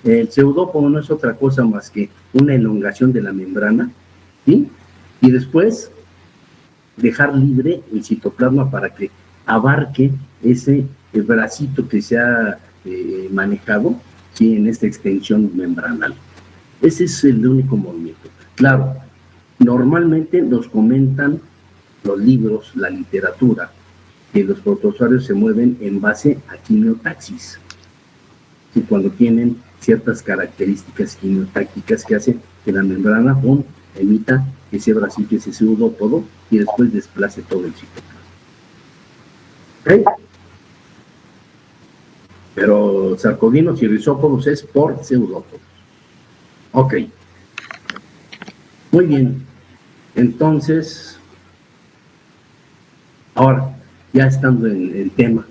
El pseudópodo no es otra cosa más que una elongación de la membrana, ¿sí? Y después dejar libre el citoplasma para que abarque ese bracito que se ha manejado, ¿sí? En esta extensión membranal. Ese es el único movimiento. Claro, normalmente nos comentan los libros, la literatura, que los protozoarios se mueven en base a quimiotaxis, y cuando tienen ciertas características quimiotácticas que hacen que la membrana emita ese bracito, ese pseudópodo, y después desplace todo el citoplasma. ¿Ok? Pero sarcodinos y rizópodos es por pseudópodos. Ok. Muy bien. Entonces, ahora, ya estando en tema,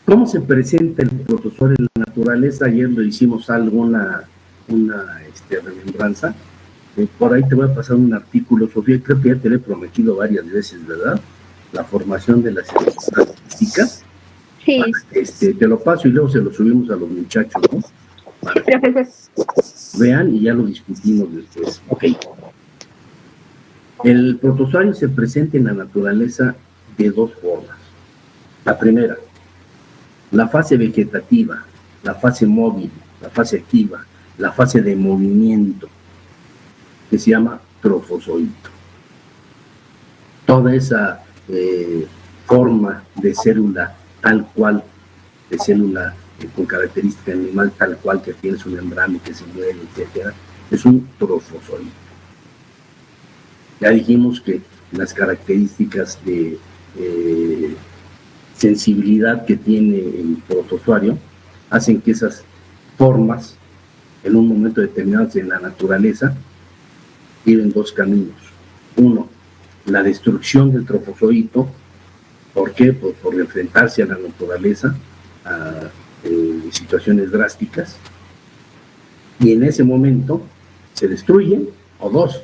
¿cómo se presenta el protozoario en la naturaleza? Ayer lo hicimos una remembranza. Por ahí te voy a pasar un artículo, Sofía, creo que ya te lo he prometido varias veces, ¿verdad? La formación de las estadísticas. Sí. Te lo paso y luego se lo subimos a los muchachos, ¿no? Para que vean y ya lo discutimos después. Ok. El protozoario se presenta en la naturaleza de dos formas. La primera, la fase vegetativa, la fase móvil, la fase activa, la fase de movimiento, que se llama trofozoito. Toda esa forma de célula tal cual, de célula con característica animal tal cual, que tiene su membrana y que se mueve, etcétera, es un trofozoito. Ya dijimos que las características de sensibilidad que tiene el protozoario hacen que esas formas, en un momento determinado en la naturaleza, tienen dos caminos. Uno, la destrucción del trofozoito. ¿Por qué? Pues por enfrentarse a la naturaleza, a situaciones drásticas, y en ese momento se destruye, o dos,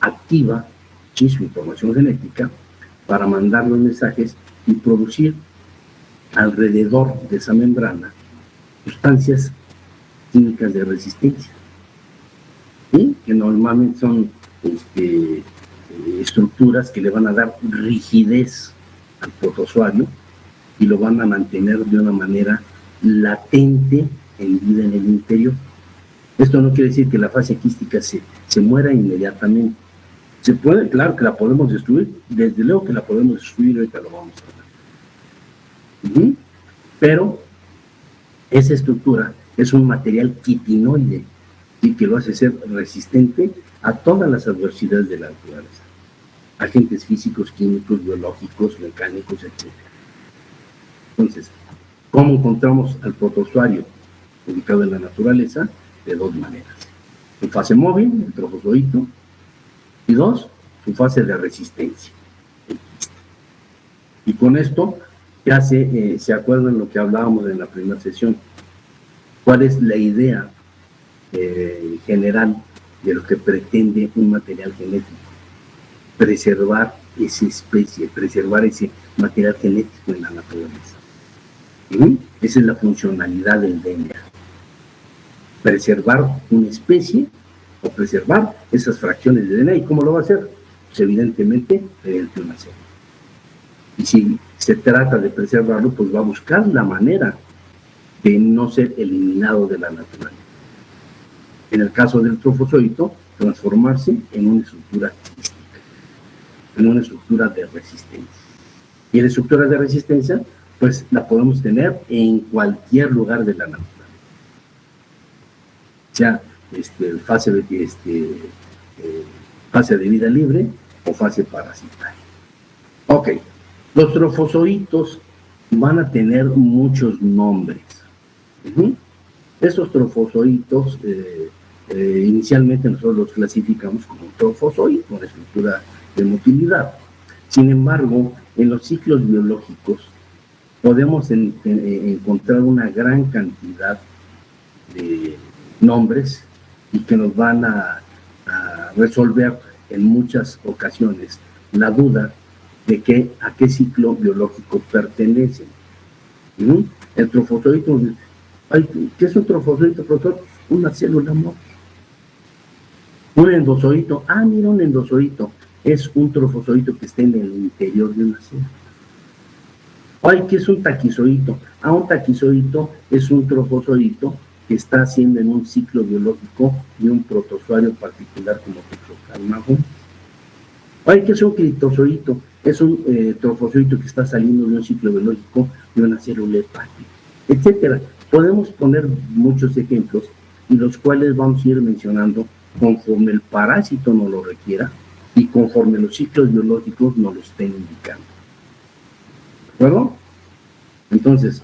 activa su información genética para mandar los mensajes y producir alrededor de esa membrana sustancias químicas de resistencia, ¿sí? Que normalmente son estructuras que le van a dar rigidez al protozoario y lo van a mantener de una manera latente en vida en el interior. Esto no quiere decir que la fase quística se muera inmediatamente. Se puede, claro que la podemos destruir, desde luego que la podemos destruir, ahorita lo vamos a ver. Pero esa estructura es un material quitinoide y que lo hace ser resistente a todas las adversidades de la naturaleza. Agentes físicos, químicos, biológicos, mecánicos, etc. Entonces, ¿cómo encontramos al protozoario ubicado en la naturaleza? De dos maneras. Su fase móvil, el trofozoito, y dos, su fase de resistencia. Y con esto ya se acuerdan lo que hablábamos en la primera sesión. ¿Cuál es la idea general de lo que pretende un material genético? Preservar esa especie, preservar ese material genético en la naturaleza. Esa es la funcionalidad del DNA. Preservar una especie o preservar esas fracciones de DNA. ¿Y cómo lo va a hacer? Pues evidentemente mediante una célula. Y si se trata de preservarlo, pues va a buscar la manera de no ser eliminado de la naturaleza. En el caso del trofozoito, transformarse en una estructura quística, en una estructura de resistencia. Y la estructura de resistencia, pues la podemos tener en cualquier lugar de la naturaleza. Sea fase de vida libre o fase parasitaria. Ok, los trofozoitos van a tener muchos nombres. Estos trofozoitos, inicialmente nosotros los clasificamos como trofozoides, con estructura de motilidad. Sin embargo, en los ciclos biológicos podemos encontrar una gran cantidad de nombres y que nos van a resolver en muchas ocasiones la duda de a qué ciclo biológico pertenecen. El trofozoito Ay, ¿qué es un trofozoito, profesor? Una célula amor. Un endozoito. Ah, mira, un endozoito. Es un trofozoito que está en el interior de una célula. Ay, ¿qué es un taquizoito? Ah, un taquizoito es un trofozoito que está haciendo en un ciclo biológico de un protozoario particular como Toxoplasma. Ay, ¿qué es un criptozoito? Es un trofozoito que está saliendo de un ciclo biológico de una célula hepática, etcétera. Podemos poner muchos ejemplos y los cuales vamos a ir mencionando conforme el parásito nos lo requiera y conforme los ciclos biológicos nos lo estén indicando. ¿De acuerdo? Entonces,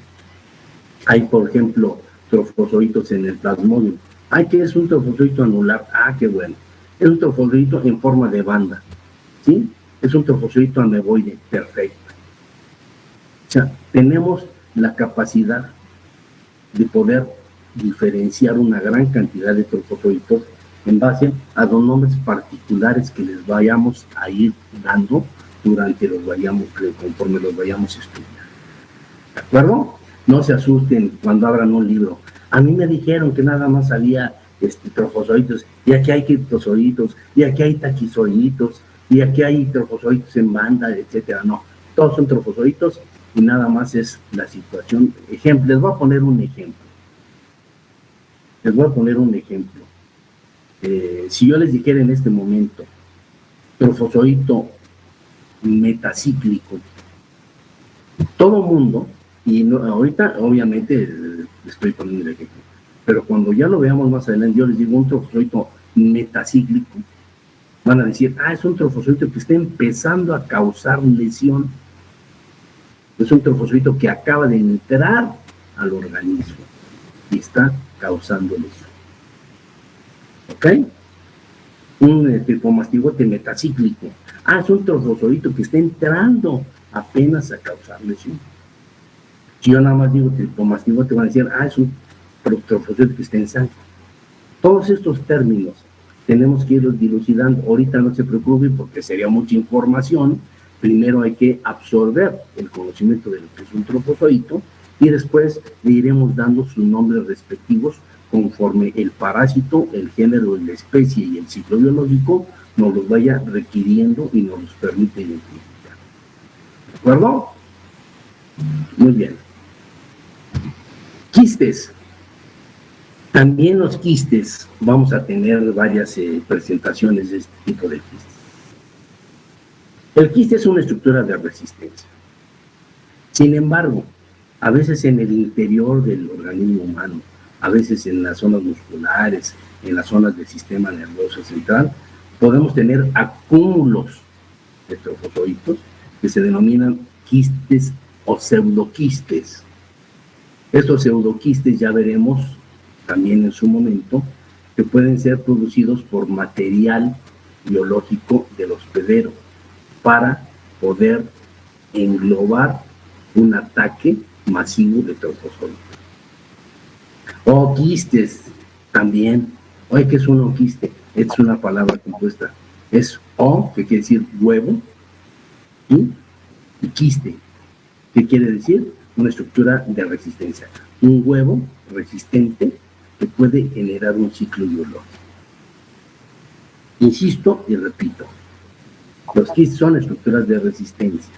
hay, por ejemplo, trofozoitos en el plasmodium. Ay, ¿qué es un trofozoito anular? Ah, qué bueno. Es un trofozoito en forma de banda. ¿Sí? Es un trofozoito ameboide, perfecto. O sea, tenemos la capacidad de poder diferenciar una gran cantidad de trofozoitos en base a los nombres particulares que les vayamos a ir dando conforme los vayamos estudiando. ¿De acuerdo? No se asusten cuando abran un libro. A mí me dijeron que nada más había trofozoitos, y aquí hay criptozoitos, y aquí hay taquizoitos, y aquí hay trofozoitos en banda, etcétera. No, todos son trofozoitos y nada más es la situación. Ejemplo, les voy a poner un ejemplo. Si yo les dijera en este momento trofozoito metacíclico, todo mundo, y no, ahorita obviamente estoy poniendo el ejemplo, pero cuando ya lo veamos más adelante, yo les digo un trofozoito metacíclico, van a decir, es un trofozoito que está empezando a causar lesión. Es un trofozoito que acaba de entrar al organismo y está causando lesión. ¿Ok? Un tripomastigote metacíclico. Es un trofozoito que está entrando apenas a causar lesión. Si yo nada más digo tripomastigote, van a decir, es un trofozoito que está en sangre. Todos estos términos tenemos que irlos dilucidando. Ahorita no se preocupen porque sería mucha información. Primero hay que absorber el conocimiento de lo que es un trofozoito y después le iremos dando sus nombres respectivos conforme el parásito, el género, la especie y el ciclo biológico nos los vaya requiriendo y nos los permite identificar. ¿De acuerdo? Muy bien. Quistes. También los quistes, vamos a tener varias presentaciones de este tipo de quistes. El quiste es una estructura de resistencia. Sin embargo, a veces en el interior del organismo humano, a veces en las zonas musculares, en las zonas del sistema nervioso central, podemos tener acúmulos de trofozoitos que se denominan quistes o pseudoquistes. Estos pseudoquistes ya veremos también en su momento, que pueden ser producidos por material biológico del hospedero para poder englobar un ataque masivo de trofozoitos. O quistes también. Oye, ¿qué es un oquiste? Es una palabra compuesta. Es O, que quiere decir huevo, y quiste, que quiere decir una estructura de resistencia. Un huevo resistente que puede generar un ciclo biológico. Insisto y repito, los quistes son estructuras de resistencia.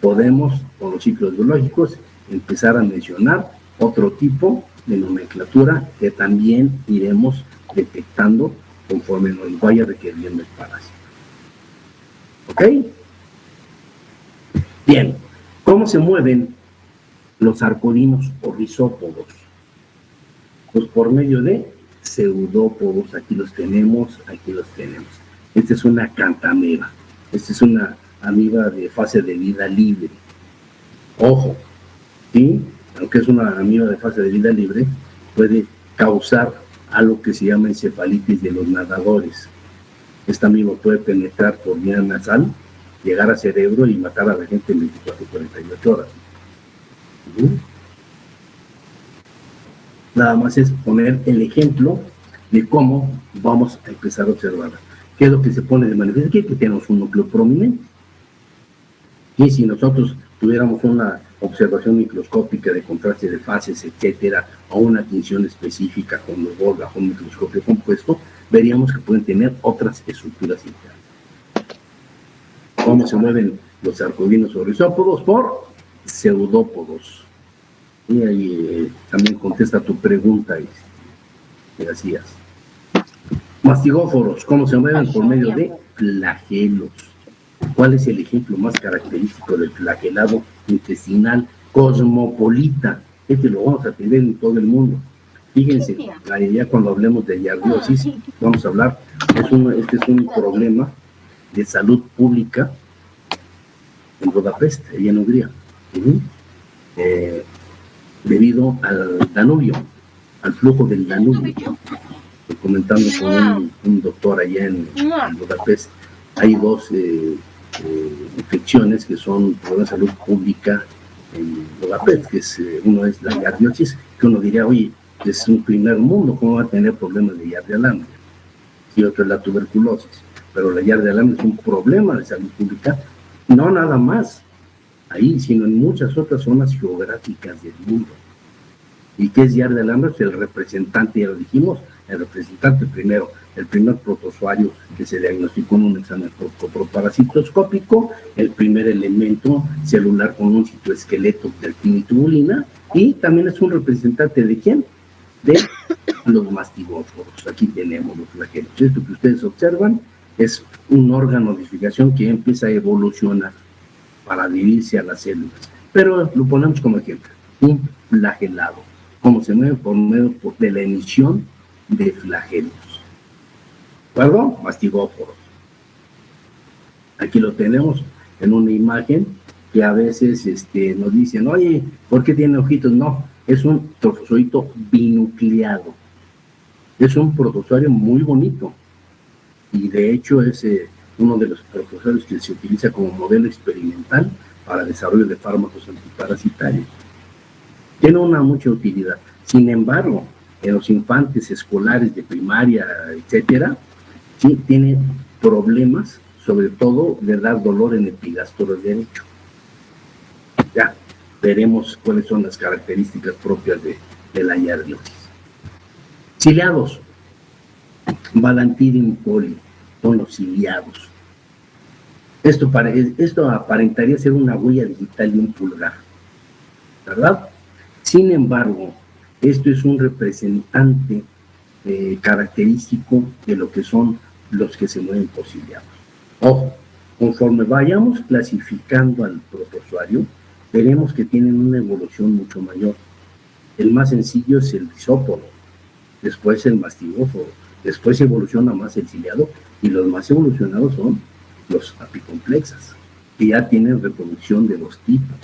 Podemos, con los ciclos biológicos, empezar a mencionar otro tipo de nomenclatura que también iremos detectando conforme nos vaya requiriendo el parásito. ¿Ok? Bien, ¿cómo se mueven los arcodinos o rizópodos? Pues por medio de pseudópodos. Aquí los tenemos. Esta es una cantamera. Esta es una amiba de fase de vida libre. Ojo, ¿sí? Aunque es una amiba de fase de vida libre, puede causar algo que se llama encefalitis de los nadadores. Esta amiba puede penetrar por vía nasal, llegar al cerebro y matar a la gente en 24 o 48 horas. Nada más es poner el ejemplo de cómo vamos a empezar a observar. ¿Qué es lo que se pone de manifiesto? Que tenemos un núcleo prominente. Y si nosotros tuviéramos una observación microscópica de contraste de fases, etcétera, o una tinción específica con los bajo un microscopio compuesto, veríamos que pueden tener otras estructuras internas. ¿Cómo se mueven los arcoíris sobre isópodos? Por pseudópodos. Y ahí también contesta tu pregunta que hacías. Mastigóforos, ¿cómo se mueven? Por medio de flagelos. ¿Cuál es el ejemplo más característico del flagelado intestinal cosmopolita? Este lo vamos a tener en todo el mundo. Fíjense, ya cuando hablemos de giardiosis, vamos a hablar, este es un problema de salud pública en Budapest, allá en Hungría, debido al Danubio, al flujo del Danubio. Estoy comentando con un doctor allá en Budapest, hay dos infecciones que son problemas de salud pública en Budapest, que es, uno es la giardiosis, que uno diría, oye, es un primer mundo, ¿cómo va a tener problemas de giardia alambre? Y otro es la tuberculosis, pero la giardia alambre es un problema de salud pública, no nada más ahí, sino en muchas otras zonas geográficas del mundo. ¿Y qué es giardia alambre? Es el representante, ya lo dijimos, el representante primero, el primer protozoario que se diagnosticó en un examen proparasitoscópico, el primer elemento celular con un citoesqueleto de alquimitubulina, y también es un representante ¿de quién? De los mastigóforos. Aquí tenemos los flagelos. Esto que ustedes observan es un órgano de identificación que empieza a evolucionar para adherirse a las células. Pero lo ponemos como ejemplo, un flagelado, como se mueve por medio de la emisión de flagelos. ¿De acuerdo? Mastigóforos. Aquí lo tenemos en una imagen que a veces nos dicen, oye, ¿por qué tiene ojitos? No, es un trofozoito binucleado. Es un protozoario muy bonito. Y de hecho es uno de los protozoarios que se utiliza como modelo experimental para el desarrollo de fármacos antiparasitarios. Tiene una mucha utilidad. Sin embargo, en los infantes escolares de primaria, etcétera, sí tiene problemas, sobre todo de dar dolor en el epigastro derecho. Ya veremos cuáles son las características propias de la giardiosis. Ciliados. Balantidium coli, son los ciliados. Esto aparentaría ser una huella digital de un pulgar, ¿verdad? Sin embargo, esto es un representante característico de lo que son los que se mueven por ciliados. Ojo, conforme vayamos clasificando al protozoario, veremos que tienen una evolución mucho mayor. El más sencillo es el isópodo, después el mastigóforo, después evoluciona más el ciliado, y los más evolucionados son los apicomplexas, que ya tienen reproducción de dos tipos.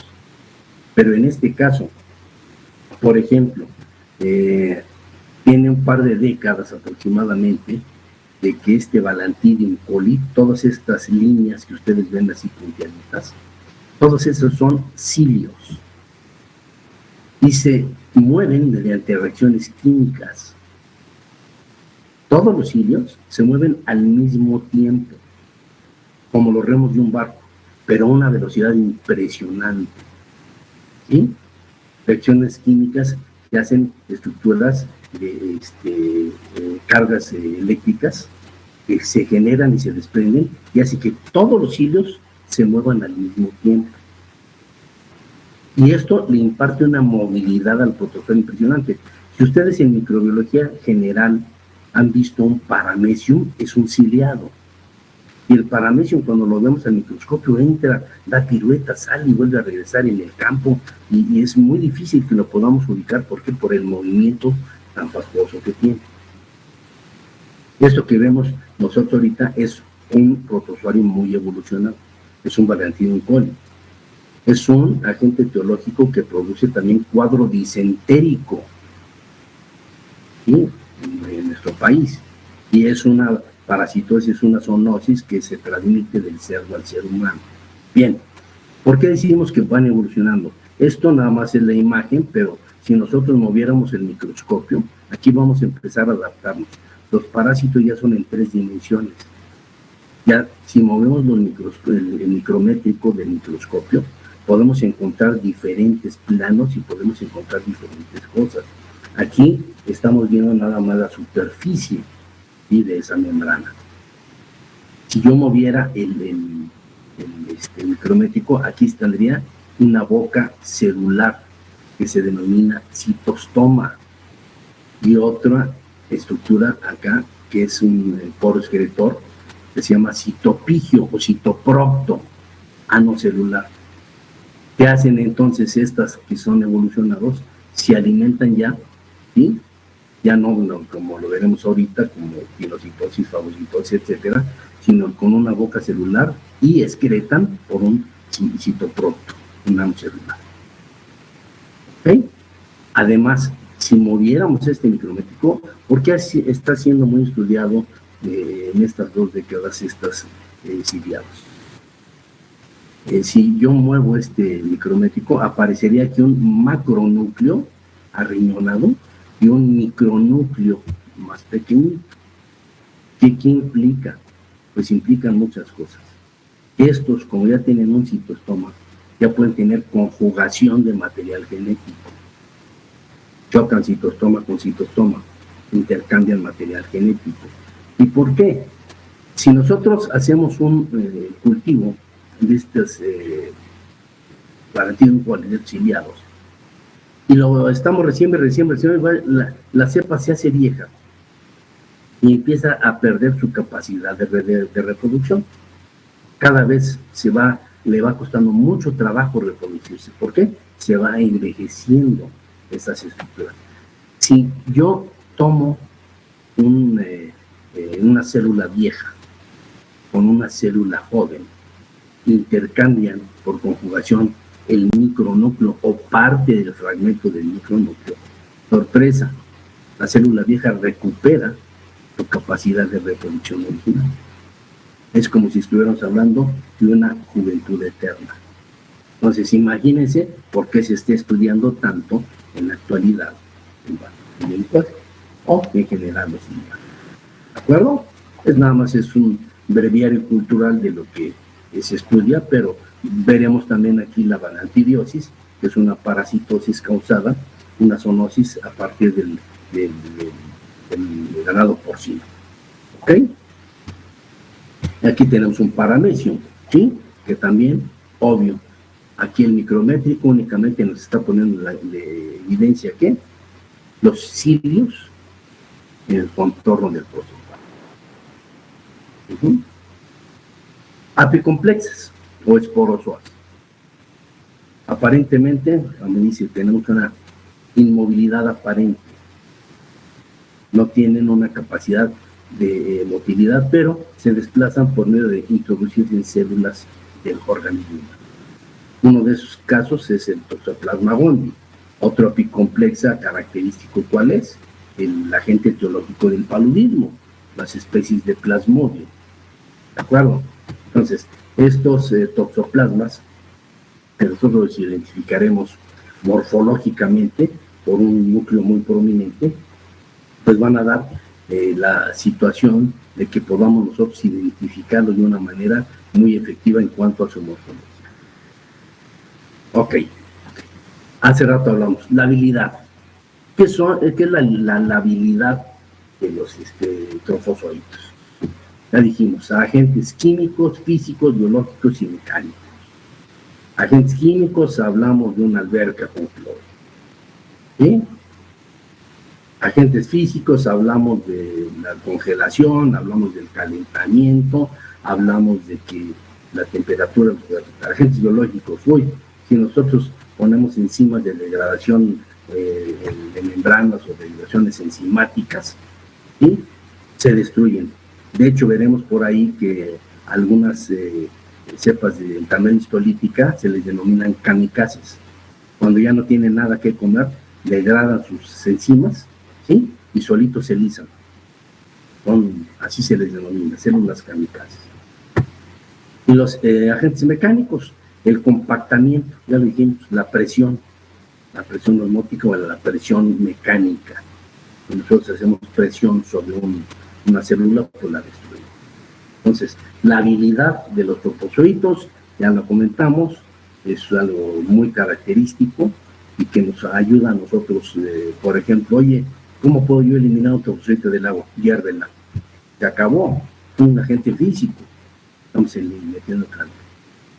Pero en este caso, por ejemplo, tiene un par de décadas aproximadamente de que este Balantidium coli, todas estas líneas que ustedes ven así puntiaditas, todos esos son cilios y se mueven mediante reacciones químicas. Todos los cilios se mueven al mismo tiempo, como los remos de un barco, pero a una velocidad impresionante. ¿Sí? Reacciones químicas que hacen estructuras de cargas eléctricas que se generan y se desprenden, y hace que todos los cilios se muevan al mismo tiempo. Y esto le imparte una movilidad al protozoario impresionante. Si ustedes en microbiología general han visto un paramecium, es un ciliado. Y el paramecium, cuando lo vemos al microscopio, entra, da piruetas, sale y vuelve a regresar en el campo, y es muy difícil que lo podamos ubicar. ¿Por qué? Por el movimiento tan fastuoso que tiene. Esto que vemos nosotros ahorita es un protozoario muy evolucionado, es un Balantidium coli. Es un agente etiológico que produce también cuadro disentérico, ¿sí?, en nuestro país, y es una parasitosis, una zoonosis que se transmite del cerdo al ser humano. Bien, ¿por qué decimos que van evolucionando? Esto nada más es la imagen, pero si nosotros moviéramos el microscopio, aquí vamos a empezar a adaptarnos. Los parásitos ya son en 3 dimensiones. Ya si movemos el micrométrico del microscopio, podemos encontrar diferentes planos y podemos encontrar diferentes cosas. Aquí estamos viendo nada más la superficie, ¿sí?, de esa membrana. Si yo moviera el micrométrico, aquí tendría una boca celular que se denomina citostoma y otra estructura acá que es un poro excretor que se llama citopigio o citoprocto anocelular. ¿Qué hacen entonces estas que son evolucionados? Se alimentan ya, ¿sí?, ya no como lo veremos ahorita, como pilocitosis, fagocitosis, etcétera, sino con una boca celular y excretan por un citoprocto, un anocelular. ¿Ok? Además, si moviéramos este micrométrico, porque está siendo muy estudiado en estas 2 décadas, ciliados. Si yo muevo este micrométrico, aparecería aquí un macronúcleo arriñonado y un micronúcleo más pequeñito. ¿Qué implica? Pues implican muchas cosas. Estos, como ya tienen un citostoma, ya pueden tener conjugación de material genético. Chocan citostoma con citostoma, intercambian material genético. ¿Y por qué? Si nosotros hacemos un cultivo de estos paratidium ciliados y lo estamos recién, la cepa se hace vieja y empieza a perder su capacidad de reproducción. Cada vez le va costando mucho trabajo reproducirse. ¿Por qué? Se va envejeciendo esas estructuras. Si yo tomo una célula vieja con una célula joven, intercambian por conjugación el micronúcleo o parte del fragmento del micronúcleo. Sorpresa, la célula vieja recupera su capacidad de reproducción original. Es como si estuviéramos hablando de una juventud eterna. Entonces, imagínense por qué se esté estudiando tanto en la actualidad en el cuerpo o en general los humanos. ¿De acuerdo? Nada más es un breviario cultural de lo que se estudia, pero veremos también aquí la vanantidiosis, que es una parasitosis causada, una zoonosis a partir del ganado porcino. ¿Ok? Aquí tenemos un paramecio, ¿sí?, que también, obvio, aquí el micrométrico únicamente nos está poniendo de evidencia que los cilios en el contorno del protozoo. Apicomplexas o esporozoas. Aparentemente, como dice, tenemos una inmovilidad aparente. No tienen una capacidad de motilidad, pero se desplazan por medio de introducirse en células del organismo. Uno de esos casos es el Toxoplasma gondii. Otro apicomplexa característico, ¿cuál es? El agente etiológico del paludismo, las especies de Plasmodium. ¿De acuerdo? Entonces, estos toxoplasmas, que nosotros los identificaremos morfológicamente por un núcleo muy prominente, pues van a dar la situación de que podamos nosotros identificarlos de una manera muy efectiva en cuanto a su morfología. Ok. Hace rato hablamos, la habilidad. ¿Qué es la habilidad de los trofozoitos? Ya dijimos, agentes químicos, físicos, biológicos y mecánicos. Agentes químicos, hablamos de una alberca con cloro. ¿Sí? Agentes físicos, hablamos de la congelación, hablamos del calentamiento, hablamos de que la temperatura. Agentes biológicos, si nosotros ponemos enzimas de degradación de membranas o degradaciones enzimáticas, ¿sí?, se destruyen. De hecho, veremos por ahí que algunas cepas de entamel histolítica se les denominan kamikazes. Cuando ya no tienen nada que comer, degradan sus enzimas, ¿sí?, y solitos se lisan. Así se les denomina, células kamikazes. Y los agentes mecánicos, el compactamiento, ya lo dijimos, la presión osmótica o la presión mecánica. Nosotros hacemos presión sobre una célula, pues la destruimos. Entonces, la habilidad de los trofozoitos, ya lo comentamos, es algo muy característico y que nos ayuda a nosotros, por ejemplo, oye, ¿cómo puedo yo eliminar un trofosforito del agua? Hiérvela. Se acabó. Un agente físico. Estamos metiendo caldo.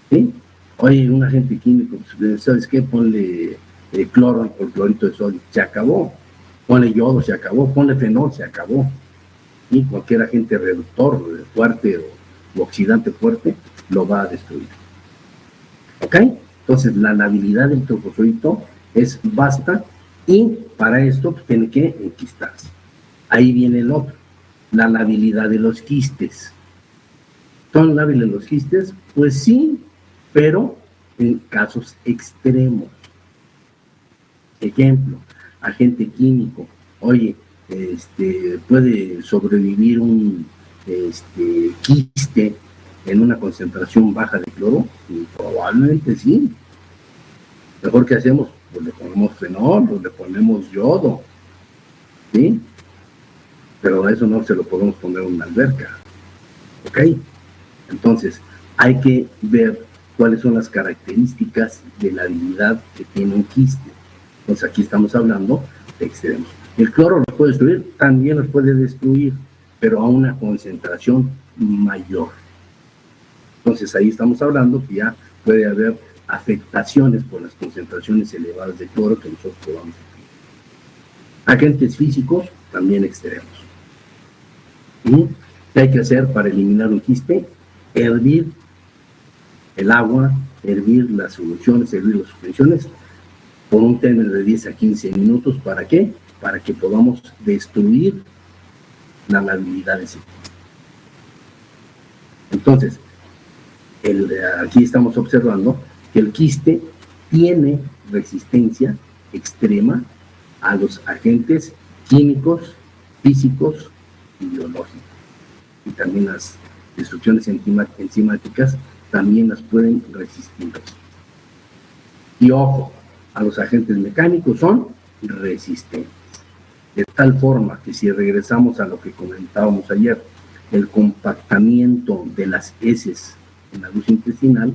¿Sí? Oye, un agente químico, ¿sabes qué? Ponle cloro o clorito de sodio. Se acabó. Ponle yodo, se acabó. Ponle fenol, se acabó. Y cualquier agente reductor fuerte o oxidante fuerte lo va a destruir. ¿Ok? Entonces, la labilidad del trofosforito es basta y para esto pues, tiene que enquistarse. Ahí viene el otro, la labilidad de los quistes. ¿Son lábiles los quistes? Pues sí, pero en casos extremos. Ejemplo, agente químico. Oye, puede sobrevivir un quiste en una concentración baja de cloro, y probablemente sí. Mejor que hacemos, pues le ponemos fenol, o le ponemos yodo, ¿sí? Pero a eso no se lo podemos poner en una alberca, ¿ok? Entonces, hay que ver cuáles son las características de la habilidad que tiene un quiste. Entonces, aquí estamos hablando de extremos. ¿El cloro los puede destruir? También los puede destruir, pero a una concentración mayor. Entonces, ahí estamos hablando que ya puede haber afectaciones por las concentraciones elevadas de cloro que nosotros podamos sufrir. Agentes físicos, también extremos. ¿Qué hay que hacer para eliminar un quiste? Hervir el agua, hervir las soluciones, hervir las suspensiones por un término de 10 a 15 minutos. ¿Para qué? Para que podamos destruir la labilidad de ese quiste. Entonces, aquí estamos observando que el quiste tiene resistencia extrema a los agentes químicos, físicos y biológicos. Y también las destrucciones enzimáticas también las pueden resistir. Y ojo, a los agentes mecánicos son resistentes. De tal forma que si regresamos a lo que comentábamos ayer, el compactamiento de las heces en la luz intestinal,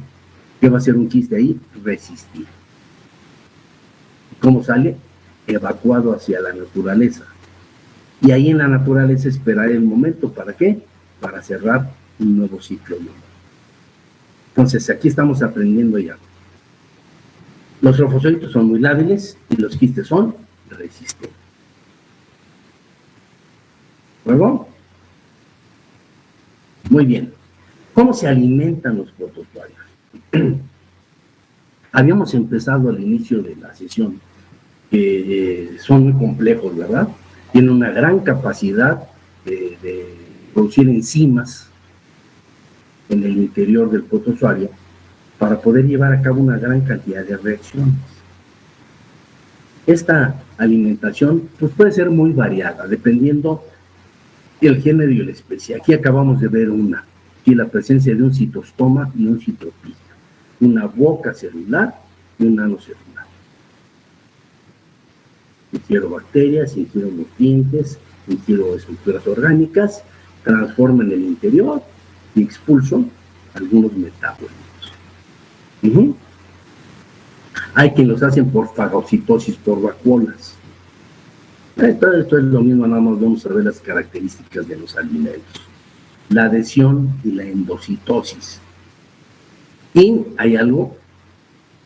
¿qué va a hacer un quiste ahí? Resistir. ¿Cómo sale? Evacuado hacia la naturaleza. Y ahí en la naturaleza esperar el momento. ¿Para qué? Para cerrar un nuevo ciclo. Entonces, aquí estamos aprendiendo ya. Los trofosforitos son muy lábiles y los quistes son resistentes. ¿Luego? Muy bien. ¿Cómo se alimentan los protozoarios? Habíamos empezado al inicio de la sesión que son muy complejos, ¿verdad? Tienen una gran capacidad de producir enzimas en el interior del protozoario para poder llevar a cabo una gran cantidad de reacciones. Esta alimentación pues, puede ser muy variada, dependiendo del género y la especie. Aquí acabamos de ver una, aquí la presencia de un citostoma y un citoplasma, una boca celular y un ano celular. Ingiero bacterias, ingiero nutrientes, ingiero estructuras orgánicas, transformo en el interior y expulso algunos metabolitos. Hay quien los hacen por fagocitosis, por vacuolas. Esto es lo mismo, nada más vamos a ver las características de los alimentos. La adhesión y la endocitosis. Y hay algo,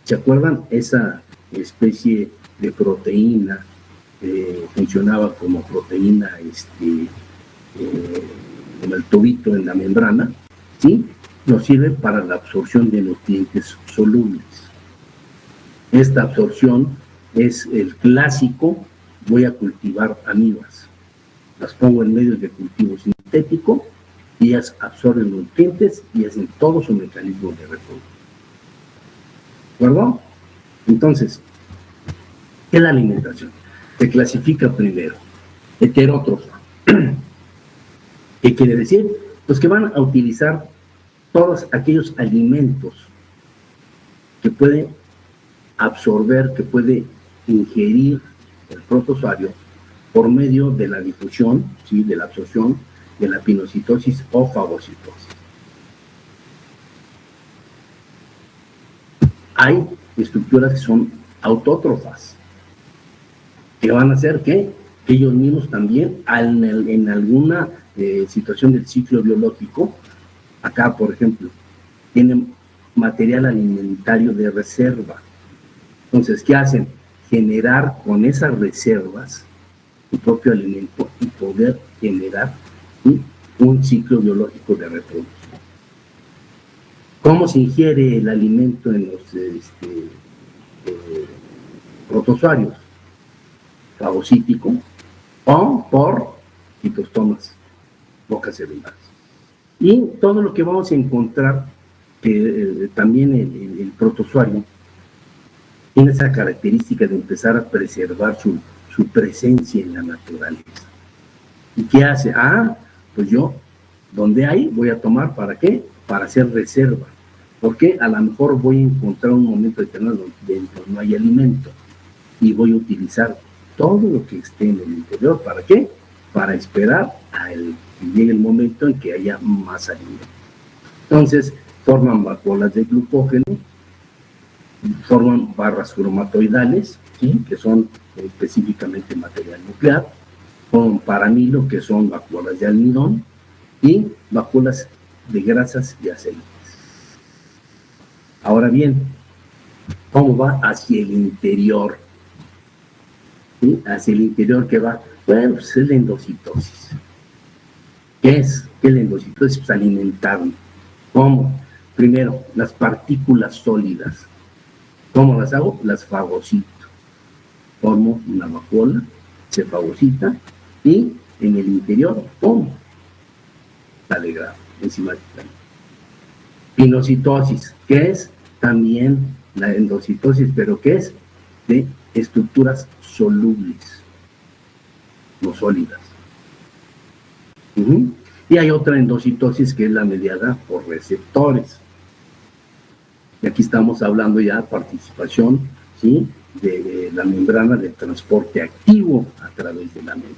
¿se acuerdan? Esa especie de proteína funcionaba como proteína, como el tubito en la membrana, ¿sí? Nos sirve para la absorción de nutrientes solubles. Esta absorción es el clásico, voy a cultivar amibas. Las pongo en medios de cultivo sintético y ellas absorben nutrientes y hacen todo su mecanismo de reproducción. ¿De acuerdo? Entonces, ¿qué es la alimentación? Se clasifica primero, heterótrofa. ¿Qué quiere decir? Pues que van a utilizar todos aquellos alimentos que puede absorber, que puede ingerir el protozoario por medio de la difusión, ¿sí? De la absorción, de la pinocitosis o fagocitosis. hay estructuras que son autótrofas, que van a hacer que ellos mismos también, en alguna situación del ciclo biológico, acá, por ejemplo, tienen material alimentario de reserva. Entonces, ¿qué hacen? Generar con esas reservas su propio alimento y poder generar un ciclo biológico de reproducción. ¿Cómo se ingiere el alimento en los protozoarios? Fagocítico o por citostomas, bocas celulares. Y todo lo que vamos a encontrar, que también el protozoario tiene esa característica de empezar a preservar su presencia en la naturaleza. ¿Y qué hace? Pues yo, donde hay, voy a tomar, ¿para qué? Para hacer reserva. Porque a lo mejor voy a encontrar un momento determinado donde no hay alimento y voy a utilizar todo lo que esté en el interior. ¿Para qué? Para esperar a que llegue el momento en que haya más alimento. Entonces, forman vacuolas de glucógeno, forman barras cromatoidales, ¿sí? Que son específicamente material nuclear, con paramilo, que son vacuolas de almidón, y vacuolas de grasas y aceites. Ahora bien, ¿cómo va hacia el interior? ¿Sí? Hacia el interior, ¿qué va? Bueno, pues es la endocitosis. ¿Qué es? ¿Qué es la endocitosis? Pues alimentarme. ¿Cómo? Primero, las partículas sólidas. ¿Cómo las hago? Las fagocito. Formo una vacuola, se fagocita y en el interior, ¡pum!, sale grado, enzimática. Pinocitosis, ¿qué es? También la endocitosis, ¿pero qué es? De estructuras solubles, no sólidas. Y hay otra endocitosis que es la mediada por receptores. Y aquí estamos hablando ya de participación, ¿sí?, de la membrana de transporte activo a través de la membrana.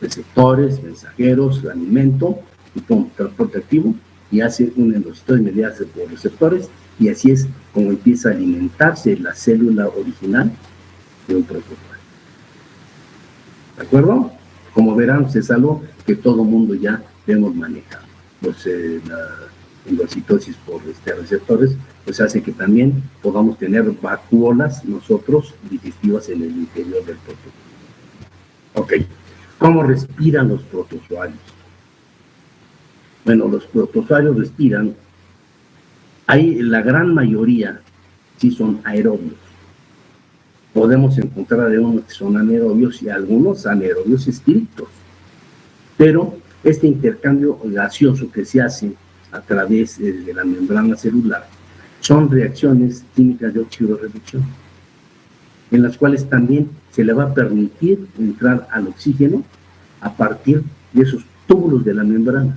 Receptores, mensajeros, alimento, y pum, transporte activo, y hace una endocitosis mediada por receptores, y así es como empieza a alimentarse la célula original de un protozoario. ¿De acuerdo? Como verán, es algo que todo mundo ya hemos manejado. Pues la endocitosis por receptores, pues hace que también podamos tener vacuolas nosotros digestivas en el interior del protozoario. Ok, ¿cómo respiran los protozoarios? Bueno, los protozoarios respiran, la gran mayoría sí son aerobios. Podemos encontrar de unos que son anaerobios y algunos anaerobios estrictos. Pero este intercambio gaseoso que se hace a través de la membrana celular son reacciones químicas de oxidorreducción, en las cuales también se le va a permitir entrar al oxígeno a partir de esos túbulos de la membrana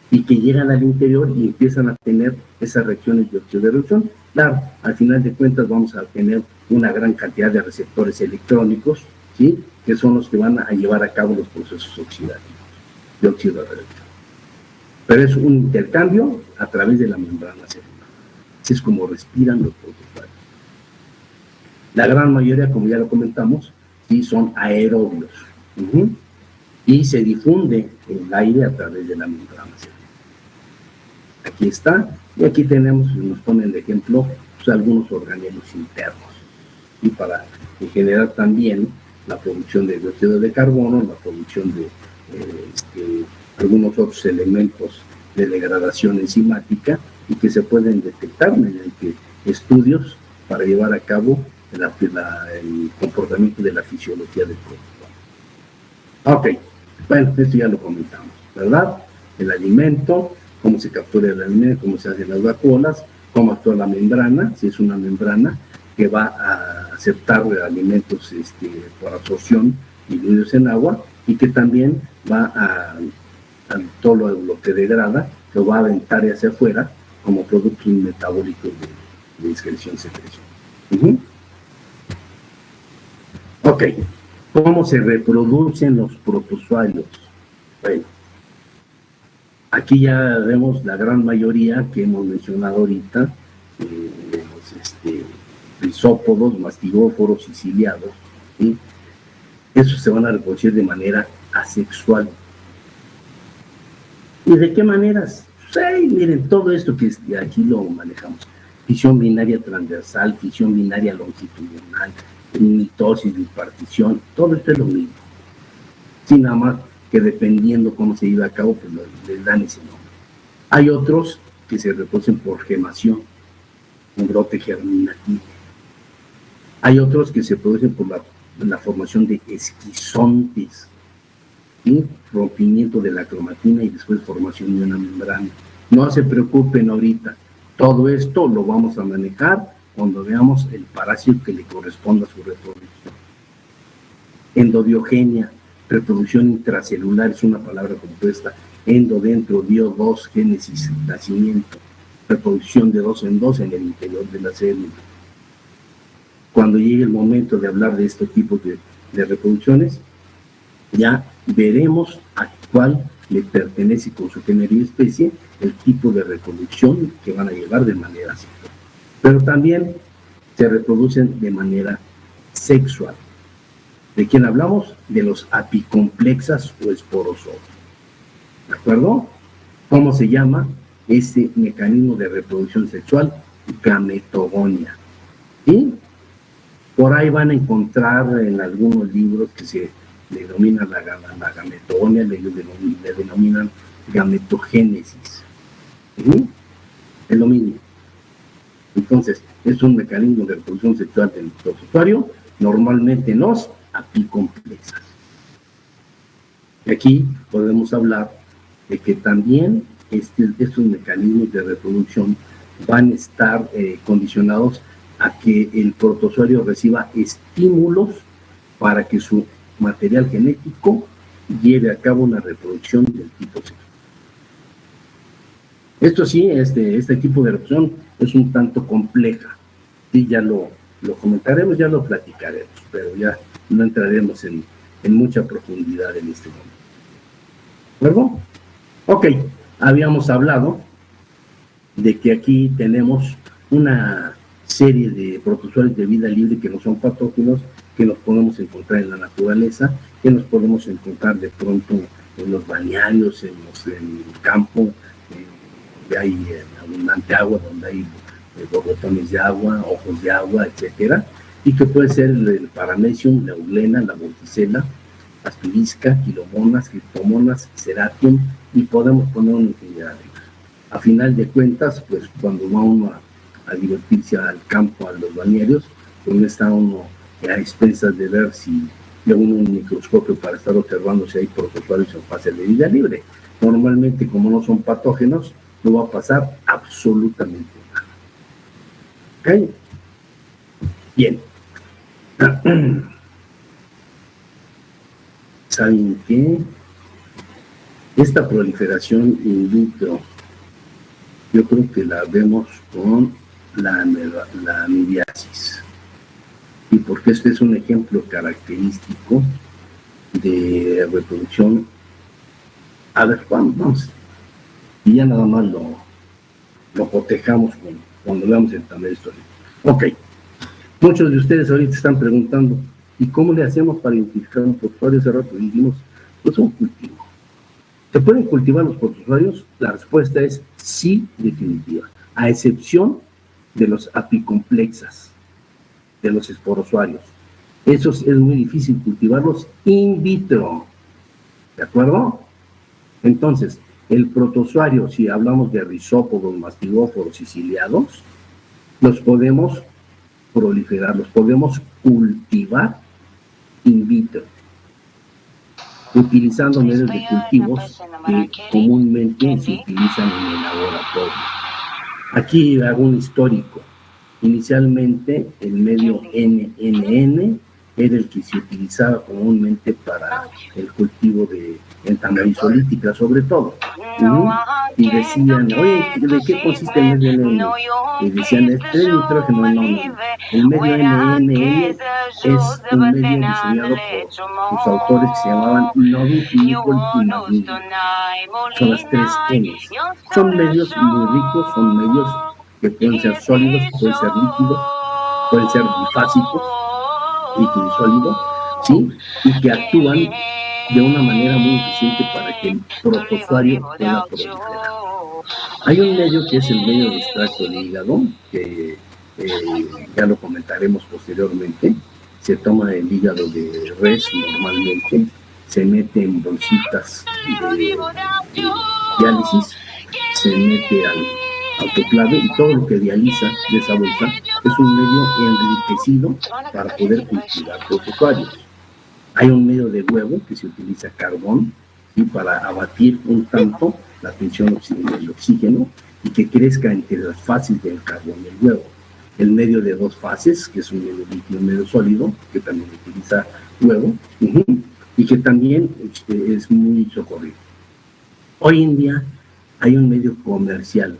y que llegan al interior y empiezan a tener esas reacciones de oxidorreducción. Claro, al final de cuentas vamos a tener una gran cantidad de receptores electrónicos, ¿sí?, que son los que van a llevar a cabo los procesos oxidativos de oxidorreducción. Pero es un intercambio a través de la membrana celular. Así es como respiran los protozoarios. La gran mayoría, como ya lo comentamos, sí son aerobios. Y se difunde el aire a través de la membrana celular. Aquí está, y aquí tenemos, nos ponen de ejemplo, pues, algunos organismos internos. Y para generar también la producción de dióxido de carbono, la producción de algunos otros elementos de degradación enzimática y que se pueden detectar mediante estudios para llevar a cabo el comportamiento de la fisiología del protozoario. Ok, bueno, esto ya lo comentamos, ¿verdad? El alimento, cómo se captura el alimento, cómo se hacen las vacuolas, cómo actúa la membrana, si es una membrana que va a aceptar alimentos por absorción diluidos en agua y que también va a todo lo que degrada, lo va a aventar hacia afuera como productos metabólicos de excreción-secreción. Ok, ¿cómo se reproducen los protozoarios? Bueno, aquí ya vemos la gran mayoría que hemos mencionado ahorita, rizópodos, mastigóforos, siciliados, ¿sí? Esos se van a reproducir de manera asexual. ¿Y de qué maneras? Pues, miren, todo esto que aquí lo manejamos. Fisión binaria transversal, fisión binaria longitudinal, mitosis, bipartición, todo esto es lo mismo. Sí, nada más que dependiendo cómo se lleva a cabo, pues les dan ese nombre. Hay otros que se reproducen por gemación, un brote germinativo. Hay otros que se producen por la formación de esquizontes, ¿sí? Rompimiento de la cromatina y después formación de una membrana. No se preocupen ahorita, todo esto lo vamos a manejar cuando veamos el parásito que le corresponda a su reproducción. Endodiogenia, reproducción intracelular, es una palabra compuesta, endo, dentro, dio, dos, génesis, nacimiento, reproducción de dos en dos en el interior de la célula. Cuando llegue el momento de hablar de este tipo de reproducciones, ya veremos a cuál le pertenece con su género y especie el tipo de reproducción que van a llevar de manera sexual. Pero también se reproducen de manera sexual. ¿De quién hablamos? De los apicomplexas o esporozoos. ¿De acuerdo? ¿Cómo se llama este mecanismo de reproducción sexual? Gametogonia. ¿Sí? Por ahí van a encontrar en algunos libros que se le denomina la gametogonia, le denominan gametogénesis. ¿Sí? Es lo mismo. Entonces, es un mecanismo de reproducción sexual del protozoario, normalmente en los apicomplexas. Y aquí podemos hablar de que también estos mecanismos de reproducción van a estar condicionados a que el protozoario reciba estímulos para que su material genético lleve a cabo una reproducción del tipo sexual. Esto sí, este tipo de reproducción es un tanto compleja. Sí, ya lo comentaremos, ya lo platicaremos, pero ya no entraremos en mucha profundidad en este momento. ¿De acuerdo? Ok, habíamos hablado de que aquí tenemos una serie de protozoarios de vida libre que no son patógenos, que nos podemos encontrar en la naturaleza, que nos podemos encontrar de pronto en los balnearios, en el campo, donde hay abundante agua, donde hay borbotones de agua, ojos de agua, etcétera, y que puede ser el paramecium, la eulena, la vorticela, aspirisca, quilomonas, criptomonas, seratium, y podemos poner una infinidad de ellos. A final de cuentas, pues cuando va uno a divertirse al campo, a los balnearios, pues no está uno a expensas de ver si lleva uno un microscopio para estar observando si hay protozoarios en fase de vida libre. Normalmente, como no son patógenos, no va a pasar absolutamente nada. ¿Ok? Bien. ¿Saben qué? Esta proliferación in vitro, yo creo que la vemos con la amibiasis. Y porque este es un ejemplo característico de reproducción. A ver, vamos. Y ya nada más lo cotejamos cuando veamos el tamaño histórico. Ok. Muchos de ustedes ahorita están preguntando, ¿y cómo le hacemos para identificar un protozoario? Hace rato dijimos, pues un cultivo. ¿Se pueden cultivar los protozoarios? La respuesta es sí, definitiva, a excepción de los apicomplexas, de los esporozoarios. Esos es muy difícil cultivarlos in vitro. ¿De acuerdo? Entonces, el protozoario, si hablamos de rizópodos, mastigóforos y ciliados, los podemos proliferar, los podemos cultivar in vitro, utilizando medios de cultivos que comúnmente se utilizan en el laboratorio. Aquí hago un histórico. Inicialmente, el medio NNN era el que se utilizaba comúnmente para el cultivo de entamerizolítica, sobre todo. Y decían, oye, ¿de qué consiste el medio NNN? Y decían, este es nitrógeno. No. El medio NNN es un medio diseñado por los autores que se llamaban Novi, Nicol y Magnini. Son las tres N's. Son medios muy ricos, son medios que pueden ser sólidos, pueden ser líquidos, pueden ser bifásicos, líquido y sólido, ¿sí? Y que actúan de una manera muy eficiente para que el protozoario pueda proliferar. Hay un medio que es el medio de extracto de hígado, que ya lo comentaremos posteriormente. Se toma el hígado de res normalmente, se mete en bolsitas de diálisis, se mete al autoclave y todo lo que dializa de esa bolsa es un medio enriquecido para poder cultivar protozoarios. Hay un medio de huevo que se utiliza carbón y para abatir un tanto la tensión del oxígeno y que crezca entre las fases del carbón y el huevo. El medio de dos fases, que es un medio líquido y un medio sólido, que también utiliza huevo, y que también es muy socorrido. Hoy en día hay un medio comercial,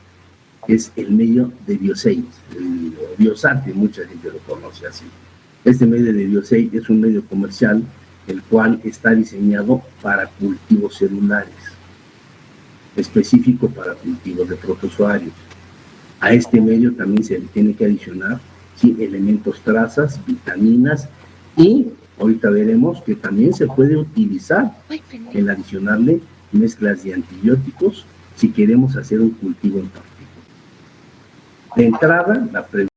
que es el medio de Biosei, el Biosate, mucha gente lo conoce así. Este medio de Biosei es un medio comercial, el cual está diseñado para cultivos celulares, específico para cultivos de protozoarios. A este medio también se le tiene que adicionar, ¿sí?, elementos trazas, vitaminas, y ahorita veremos que también se puede utilizar el adicionarle mezclas de antibióticos si queremos hacer un cultivo en particular. De entrada, la pregunta